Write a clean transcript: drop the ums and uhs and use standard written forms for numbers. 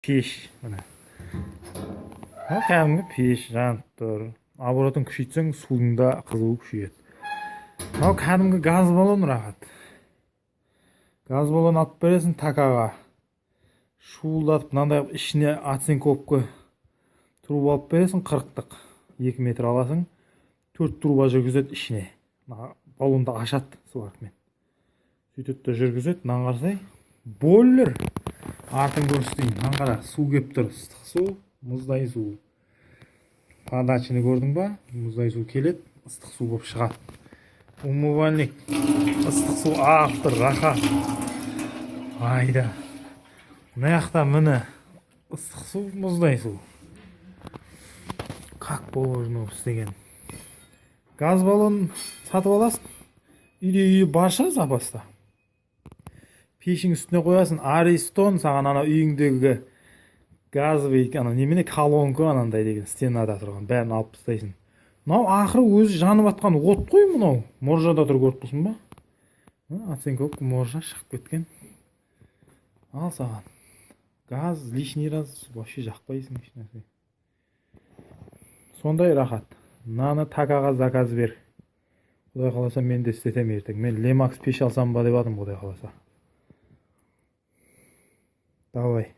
Пеш міне. Кәдімгі пеш жанып тұр. Оборотын күшейтсең, судың да қызуы күшейеді. Мынау кәдімгі газ баллон рахат. Газ баллон алып бересің такаға. Шуылдатып, мынандай ішіне оцинковка труба алып бересің 40-тық. 2 метр аласың. 4 труба жүргізеді ішіне. Баллонды ашады сваркамен. Сөйтеді де жүргізеді. Мынаны қарасай. Бойлер. Артын көрсетейін. Мынаны қара. Су кеп тұр. Ыстық су, мұздай су. Подачаны көрдің ба? Мұздай су келеді. Ыстық су болып шығады. Умывальник. Ыстық су ағып тұр. Рахат. Айда. Мына жақта міне. Ыстық су, мұздай су. Как положено істеген. Газ баллон сатып аласың. Үйде бар шығар запаста. Пешің үстіне қоясың. Аристон саған ана үйіңдегі газовый немене колонка анандай деген стенада тұрған. Бәрін алып тастайсың. Мынау ақыры өзі жанып атқан от қой мынау. Моржада тұр көріп тұрсың ба? Оцинковка моржа шығып кеткен. Ал саған. Газ лишний раз вообще жақпайсың ешнәрсе. Сондай рахат. Мынаны такаға заказ бер. Құдай қаласа мен де істетем ертең. Мен Лемакс пеш алсам ба деп жатырмын, құдай қаласа. Давай.